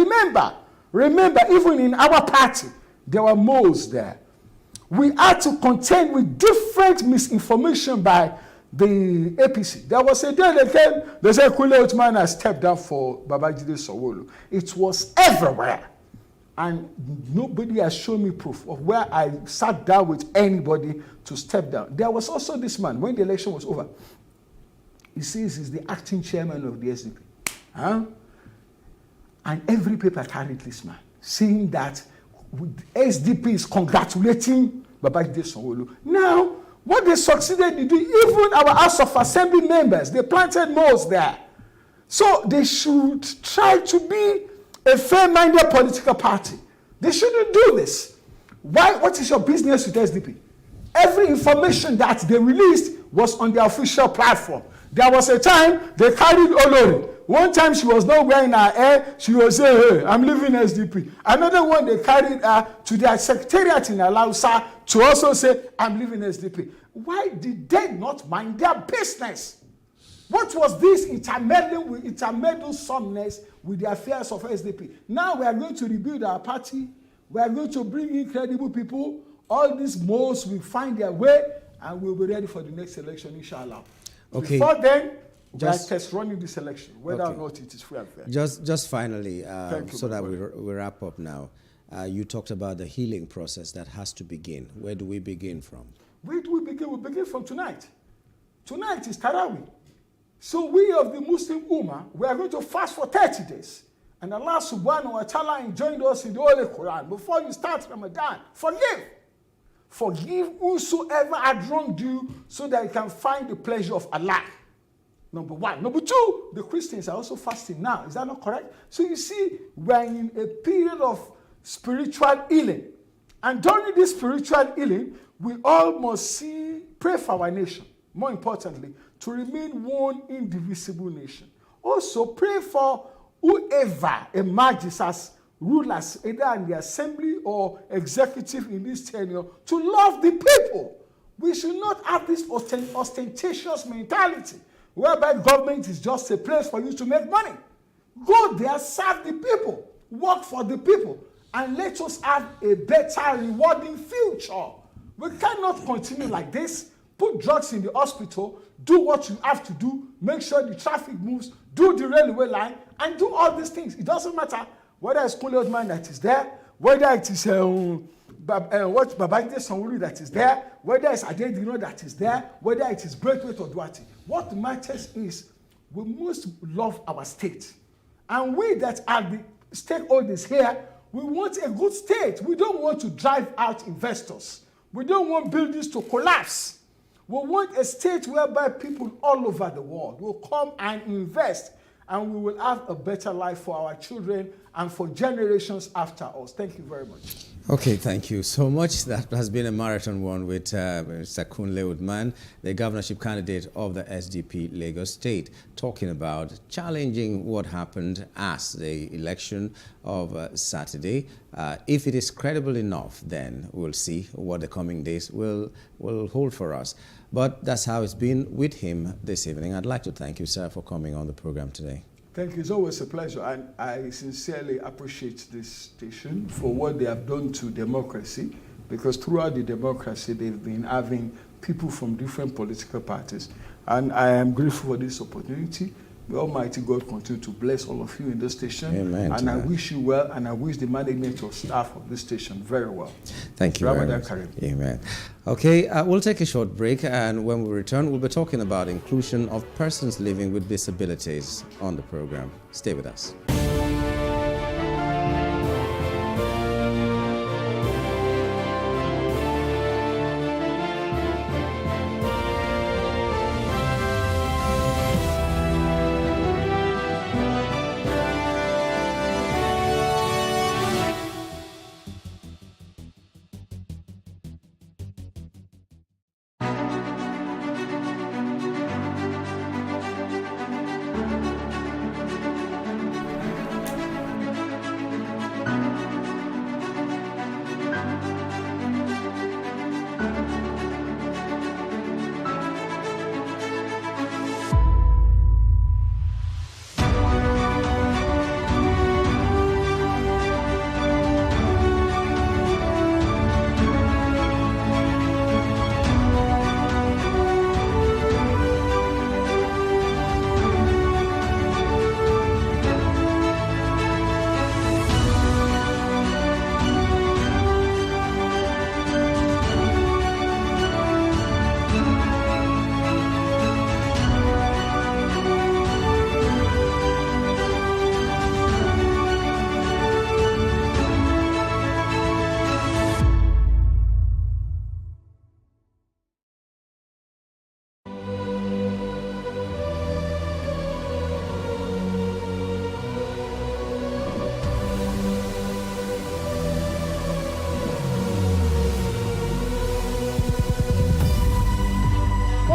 remember, even in our party, there were moles there. We had to contend with different misinformation by the APC. There was a day they said Kunle Uthman has stepped down for Babajide Sanwo-Olu. It was everywhere. And nobody has shown me proof of where I sat down with anybody to step down. There was also this man, when the election was over, he says he's the acting chairman of the SDP. Huh? And every paper carried this man, saying that SDP is congratulating Babajide Sanwo-Olu. Now, what they succeeded in doing, even our House of Assembly members, they planted moles there. So they should try to be a fair-minded political party. They shouldn't do this. Why? What is your business with SDP? Every information that they released was on their official platform. There was a time they carried Olori. One time she was not wearing her hair, she was saying, hey, I'm leaving SDP. Another one, they carried her to their secretariat in Alausa to also say, I'm leaving SDP. Why did they not mind their business? What was this intermeddlesomeness with the affairs of SDP? Now we are going to rebuild our party. We are going to bring in credible people. All these moles will find their way, and we'll be ready for the next election, inshallah. Okay. Before then, we are test running this election, whether or not it is free and fair. Just finally, so that we we wrap up now. You talked about the healing process that has to begin. Where do we begin from? Where do we begin? We begin from tonight. Tonight is Taraweeh. So we of the Muslim Ummah, we are going to fast for 30 days. And Allah subhanahu wa ta'ala enjoined us in the Holy Quran. Before you start Ramadan, forgive. Forgive whosoever had wronged you, so that you can find the pleasure of Allah. Number one. Number two, the Christians are also fasting now. Is that not correct? So you see, we're in a period of spiritual healing. And during this spiritual healing, we all must pray for our nation. More importantly, to remain one indivisible nation. Also, pray for whoever emerges as rulers, either in the assembly or executive in this tenure, to love the people. We should not have this ostentatious mentality, whereby government is just a place for you to make money. Go there, serve the people, work for the people, and let us have a better, rewarding future. We cannot continue like this. Put drugs in the hospital, do what you have to do, make sure the traffic moves, do the railway line, and do all these things. It doesn't matter whether it's Kunle Uthman that is there, whether it is Babajide Sanwo-Olu that is there, whether it's Adedino that is there, whether it is Braithwaite or Duarte. What matters is we must love our state. And we that are the stakeholders here, we want a good state. We don't want to drive out investors. We don't want buildings to collapse. We want a state whereby people all over the world will come and invest, and we will have a better life for our children and for generations after us. Thank you very much. Okay, thank you so much. That has been a marathon one with Mr. Kunle Uthman, the governorship candidate of the SDP Lagos State, talking about challenging what happened as the election of Saturday. If it is credible enough, then we'll see what the coming days will hold for us. But that's how it's been with him this evening. I'd like to thank you, sir, for coming on the program today. Thank you. It's always a pleasure. And I sincerely appreciate this station for what they have done to democracy, because throughout the democracy, they've been having people from different political parties. And I am grateful for this opportunity. May Almighty God continue to bless all of you in this station. Amen. And I wish you well, and I wish the management of staff of this station very well. Thank you very much. Amen. Okay, we'll take a short break, and when we return, we'll be talking about inclusion of persons living with disabilities on the program. Stay with us.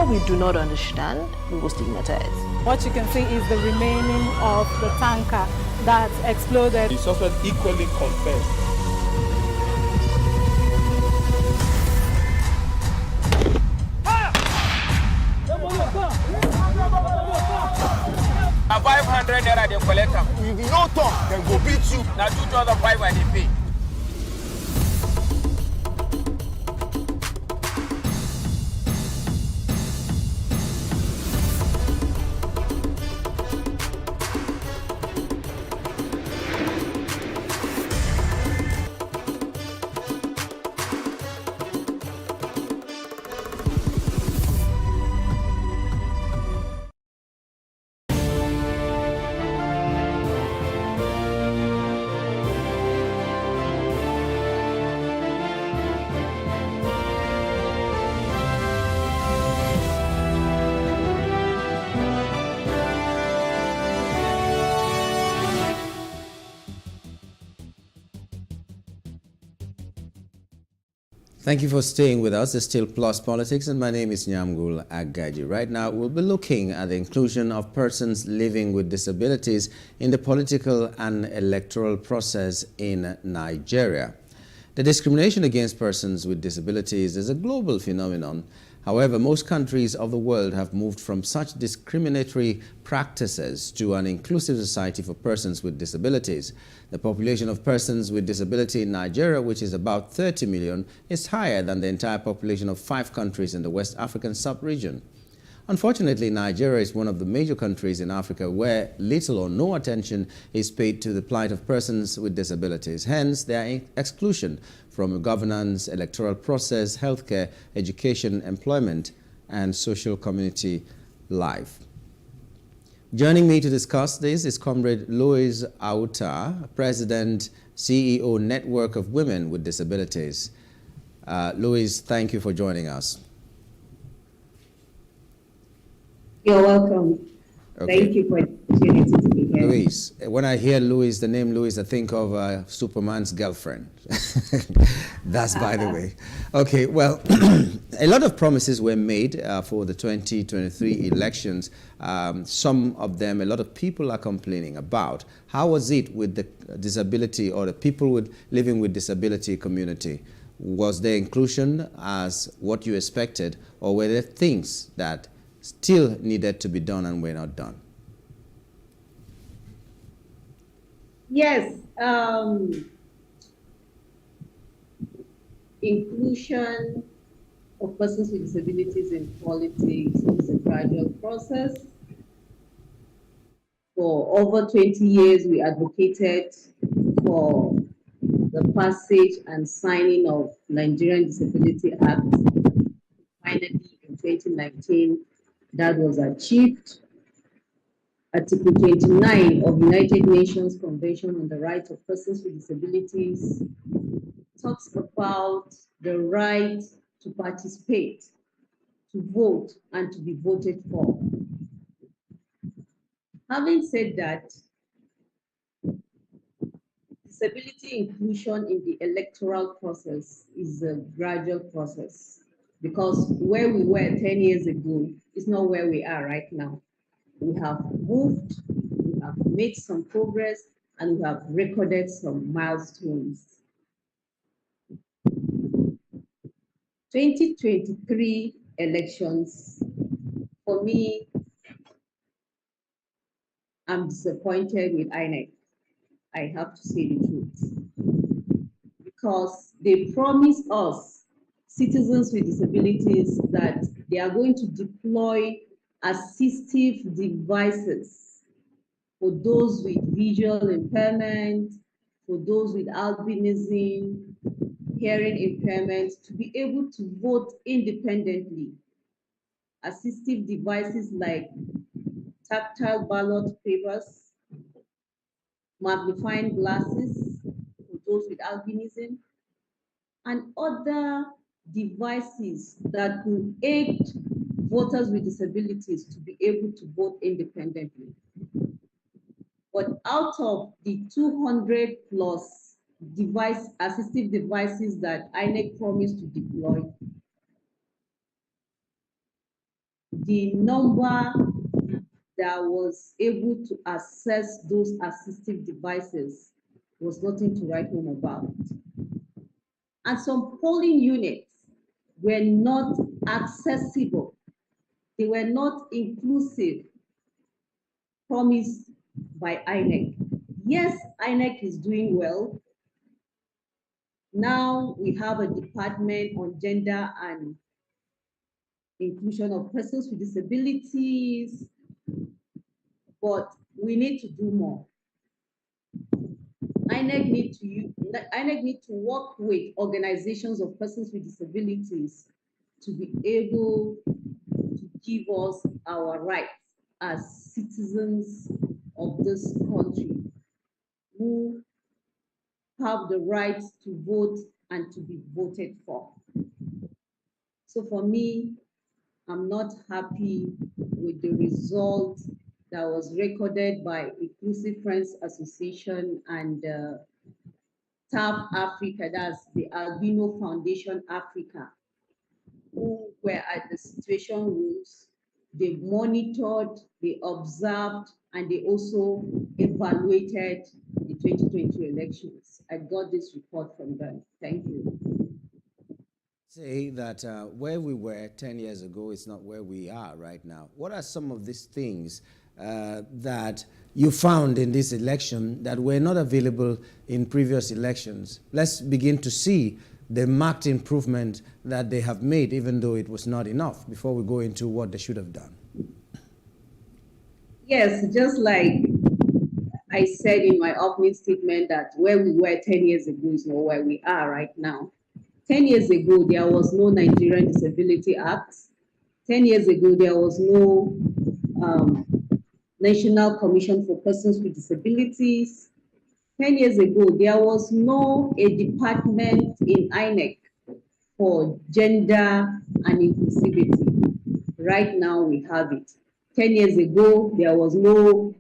we do not understand, we will stigmatize. What you can see is the remaining of the tanker that exploded. The suspect equally confessed. A 500 naira they collect them. If you no talk, then go beat you. Now 2,500 they pay. Thank you for staying with us. It's still Plus Politics, and my name is Nyamgul Agaji. Right now, we'll be looking at the inclusion of persons living with disabilities in the political and electoral process in Nigeria. The discrimination against persons with disabilities is a global phenomenon. However, most countries of the world have moved from such discriminatory practices to an inclusive society for persons with disabilities. The population of persons with disability in Nigeria, which is about 30 million, is higher than the entire population of 5 countries in the West African sub-region. Unfortunately, Nigeria is one of the major countries in Africa where little or no attention is paid to the plight of persons with disabilities. Hence, their exclusion from governance, electoral process, healthcare, education, employment, and social community life. Joining me to discuss this is Comrade Louise Auta, President, CEO, Network of Women with Disabilities. Louise, thank you for joining us. You're welcome. Okay. Thank you for the opportunity to be here. Louise. When I hear Louise, the name Louise, I think of Superman's girlfriend. That's by the way. Okay, well, a lot of promises were made for the 2023 elections. Some of them, a lot of people are complaining about. How was it with the disability or the people living with disability community? Was their inclusion as what you expected, or were there things that still needed to be done and were not done? Yes, inclusion of persons with disabilities in politics is a gradual process. For over 20 years, we advocated for the passage and signing of Nigerian Disability Act. Finally, in 2019, that was achieved. Article 29 of United Nations Convention on the Rights of Persons with Disabilities talks about the right to participate, to vote, and to be voted for. Having said that, disability inclusion in the electoral process is a gradual process, because where we were 10 years ago is not where we are right now. We have moved, we have made some progress, and we have recorded some milestones. 2023 elections, for me, I'm disappointed with INEC. I have to say the truth. Because they promised us, citizens with disabilities, that they are going to deploy assistive devices for those with visual impairment, for those with albinism, hearing impairment, to be able to vote independently. Assistive devices like tactile ballot papers, magnifying glasses for those with albinism, and other devices that will aid voters with disabilities to be able to vote independently. But out of the 200 plus assistive devices that INEC promised to deploy, the number that was able to access those assistive devices was nothing to write home about. And some polling units were not accessible. They were not inclusive, promised by INEC. Yes, INEC is doing well. Now we have a department on gender and inclusion of persons with disabilities, but we need to do more. INEC need to work with organizations of persons with disabilities to be able to give us our rights as citizens of this country who have the right to vote and to be voted for. So for me, I'm not happy with the result that was recorded by Inclusive Friends Association and TAF Africa, that's the Albino Foundation Africa, who were at the situation rooms. They monitored, they observed, and they also evaluated the 2020 elections. I got this report from them. Thank you. Say that where we were 10 years ago is not where we are right now. What are some of these things that you found in this election that were not available in previous elections? Let's begin to see the marked improvement that they have made, even though it was not enough, before we go into what they should have done. Yes, just like I said in my opening statement, that where we were 10 years ago is not where we are right now. 10 years ago, there was no Nigerian Disability Act. 10 years ago, there was no National Commission for Persons with Disabilities. 10 years ago, there was no department in INEC for gender and inclusivity. Right now, we have it. 10 years ago, there was no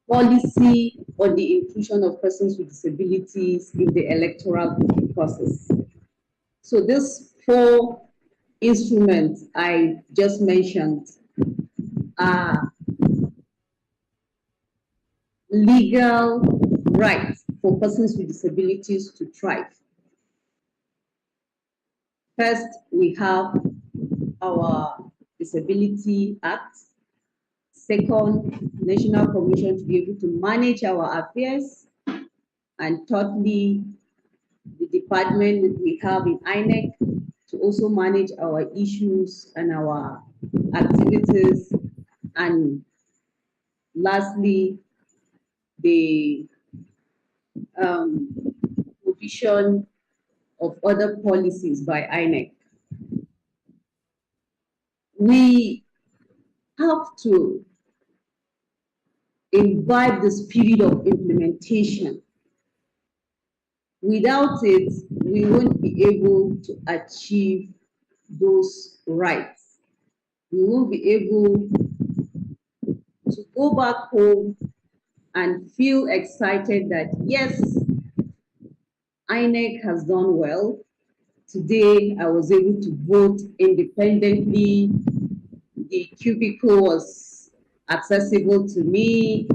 policy on the inclusion of persons with disabilities in the electoral process. So these 4 instruments I just mentioned are legal rights for persons with disabilities to thrive. First, we have our Disability Act. Second, National Commission to be able to manage our affairs. And thirdly, the department that we have in INEC to also manage our issues and our activities. And lastly, the provision of other policies by INEC. We have to imbibe the spirit of implementation. Without it, we won't be able to achieve those rights. We won't be able to go back home and feel excited that, yes, INEC has done well. Today, I was able to vote independently. The cubicle was accessible to me.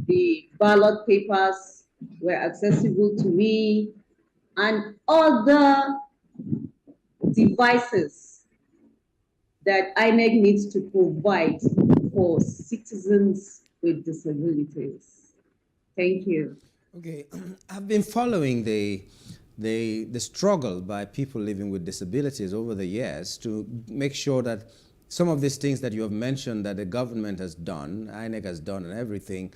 The ballot papers were accessible to me. And other devices that INEC needs to provide for citizens with disabilities. Thank you. Okay, I've been following the struggle by people living with disabilities over the years to make sure that some of these things that you have mentioned that the government has done, INEC has done and everything,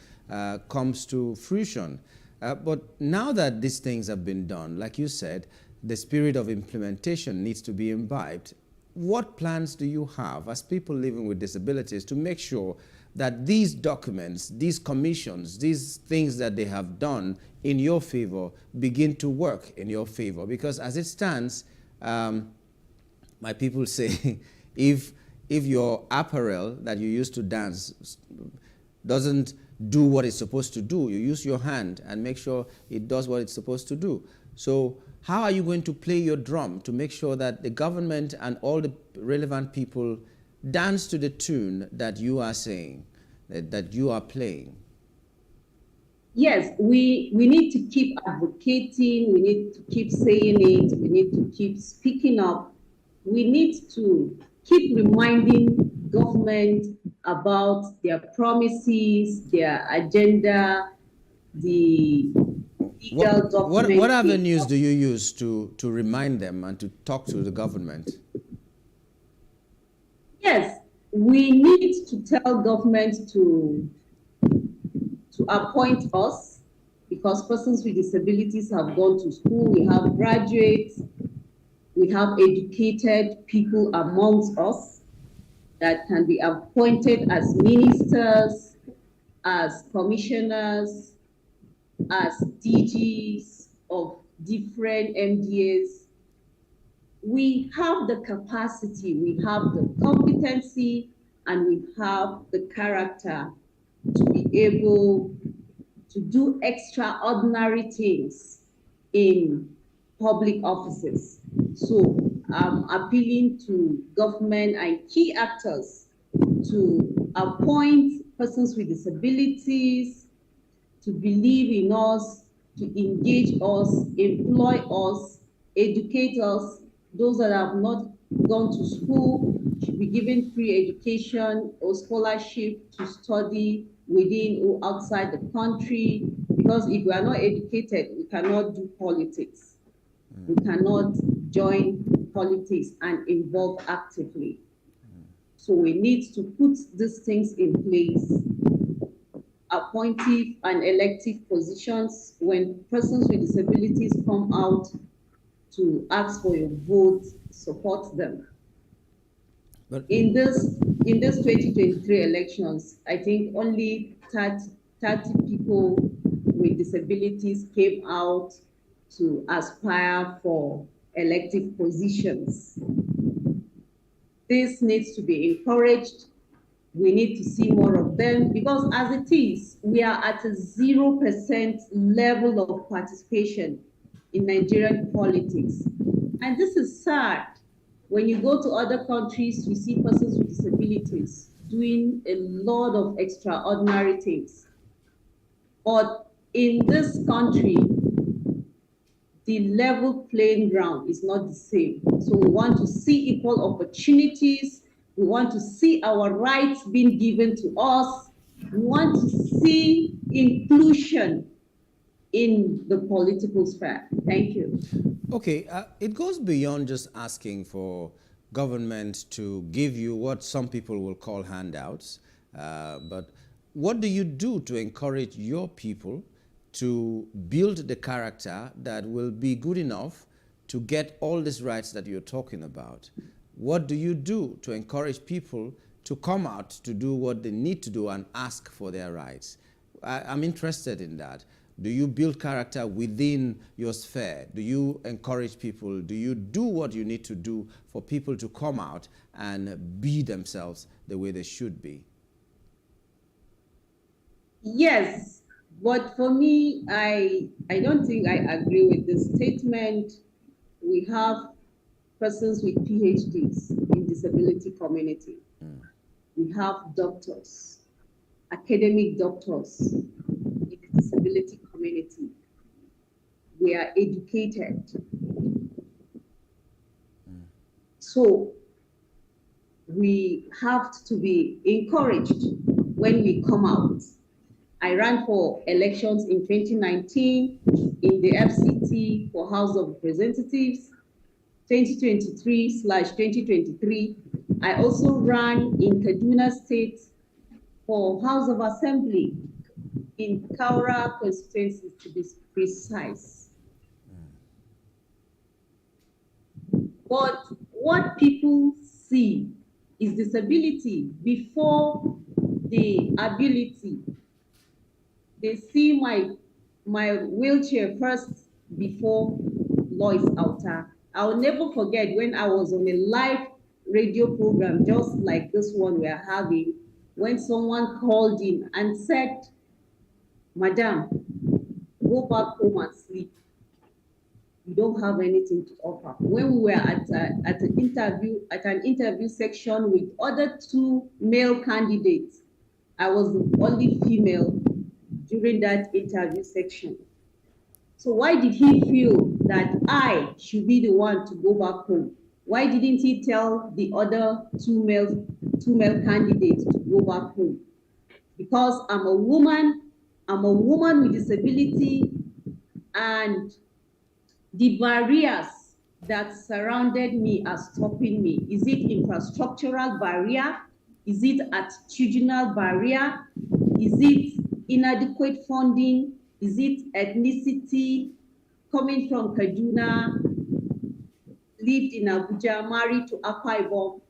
comes to fruition. But now that these things have been done, like you said, the spirit of implementation needs to be imbibed. What plans do you have as people living with disabilities to make sure that these documents, these commissions, these things that they have done in your favor begin to work in your favor? Because as it stands, my people say, if your apparel that you use to dance doesn't do what it's supposed to do, you use your hand and make sure it does what it's supposed to do. So how are you going to play your drum to make sure that the government and all the relevant people dance to the tune that you are saying, that you are playing? Yes, we need to keep advocating, we need to keep saying it, we need to keep speaking up. We need to keep reminding government about their promises, their agenda, the legal documents. What avenues do you use to remind them and to talk to the government? Yes, we need to tell government to appoint us, because persons with disabilities have gone to school, we have graduates, we have educated people amongst us that can be appointed as ministers, as commissioners, as DGs of different MDAs. We have the capacity, we have the competency, and we have the character to be able to do extraordinary things in public offices. So I'm appealing to government and key actors to appoint persons with disabilities, to believe in us, to engage us, employ us, educate us. Those that have not gone to school should be given free education or scholarship to study within or outside the country, because if we are not educated, we cannot do politics. We cannot join politics and involve actively. So we need to put these things in place. Appointive and elective positions, when persons with disabilities come out to ask for your vote, support them. But in this 2023 elections, I think only 30 people with disabilities came out to aspire for elective positions. This needs to be encouraged. We need to see more of them, because as it is, we are at a 0% level of participation in Nigerian politics. And this is sad. When you go to other countries, you see persons with disabilities doing a lot of extraordinary things. But in this country, the level playing ground is not the same. So we want to see equal opportunities. We want to see our rights being given to us. We want to see inclusion in the political sphere. Thank you. Okay, it goes beyond just asking for government to give you what some people will call handouts, but what do you do to encourage your people to build the character that will be good enough to get all these rights that you're talking about? What do you do to encourage people to come out to do what they need to do and ask for their rights? I'm interested in that. Do you build character within your sphere? Do you encourage people? Do you do what you need to do for people to come out and be themselves the way they should be? Yes, but for me, I don't think I agree with this statement. We have persons with PhDs in disability community. We have doctors, academic doctors in the disability community. We are educated. So we have to be encouraged when we come out. I ran for elections in 2019 in the FCT for House of Representatives. 2023/2023, I also ran in Kaduna State for House of Assembly in Kaura constituency, to be precise. But what people see is disability before the ability. They see my wheelchair first before Lois Auta. I'll never forget when I was on a live radio program, just like this one we're having, when someone called in and said, "Madam, go back home and sleep." you don't have anything to offer. When we were at an interview section with other 2 male candidates, I was the only female during that interview section. So why did he feel that I should be the one to go back home? Why didn't he tell the other two male candidates to go back home? Because I'm a woman with disability, and the barriers that surrounded me are stopping me. Is it infrastructural barrier? Is it attitudinal barrier? Is it inadequate funding? Is it ethnicity? Coming from Kaduna, lived in Abuja, married to Akwa Ibom.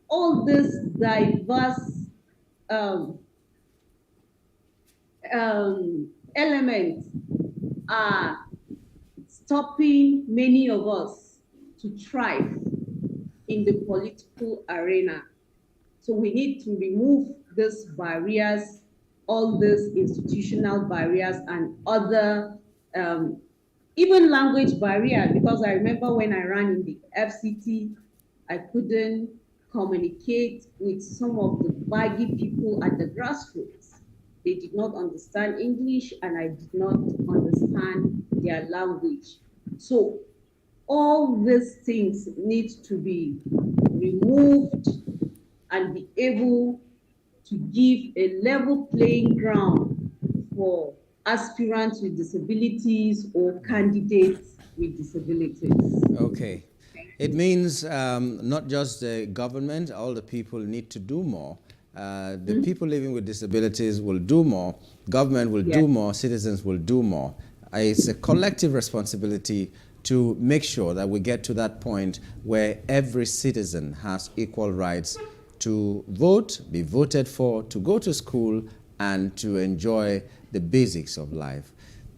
All these diverse elements are stopping many of us to thrive in the political arena. So we need to remove these barriers, all these institutional barriers and other, even language barrier, because I remember when I ran in the FCT, I couldn't communicate with some of the baggy people at the grassroots. They did not understand English and I did not understand their language. So all these things need to be removed and be able to give a level playing ground for aspirants with disabilities or candidates with disabilities. Okay. It means not just the government, all the people need to do more. The people living with disabilities will do more, government will do more, citizens will do more. It's a collective responsibility to make sure that we get to that point where every citizen has equal rights to vote, be voted for, to go to school, and to enjoy the basics of life.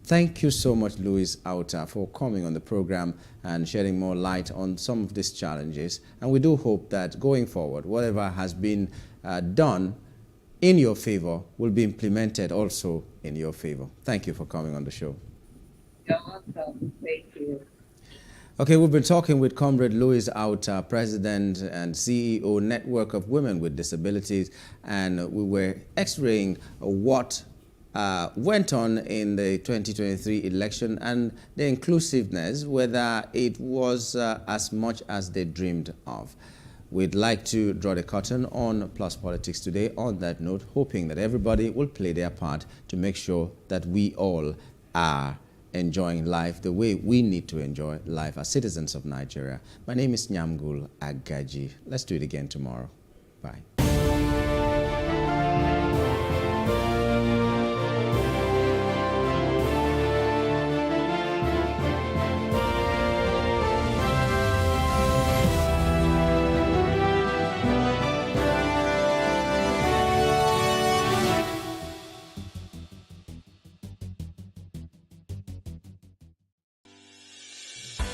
Thank you so much, Louise Autta, for coming on the program and shedding more light on some of these challenges. And we do hope that going forward, whatever has been done in your favor will be implemented also in your favor. Thank you for coming on the show. You're welcome. Thank you. Okay, we've been talking with Comrade Louise Autta, President and CEO Network of Women with Disabilities, and we were x-raying what went on in the 2023 election and the inclusiveness, whether it was as much as they dreamed of. We'd like to draw the curtain on Plus Politics today on that note, hoping that everybody will play their part to make sure that we all are enjoying life the way we need to enjoy life as citizens of Nigeria. My name is Nyamgul Agaji. Let's do it again tomorrow. Bye.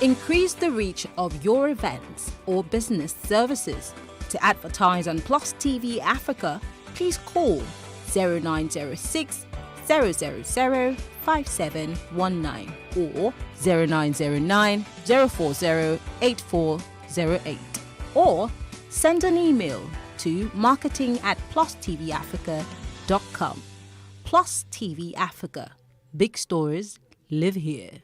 Increase the reach of your events or business services. To advertise on Plus TV Africa, please call 0906 000 5719 or 0909 040 8408, or send an email to marketing@plustvafrica.com. Plus TV Africa. Big stories live here.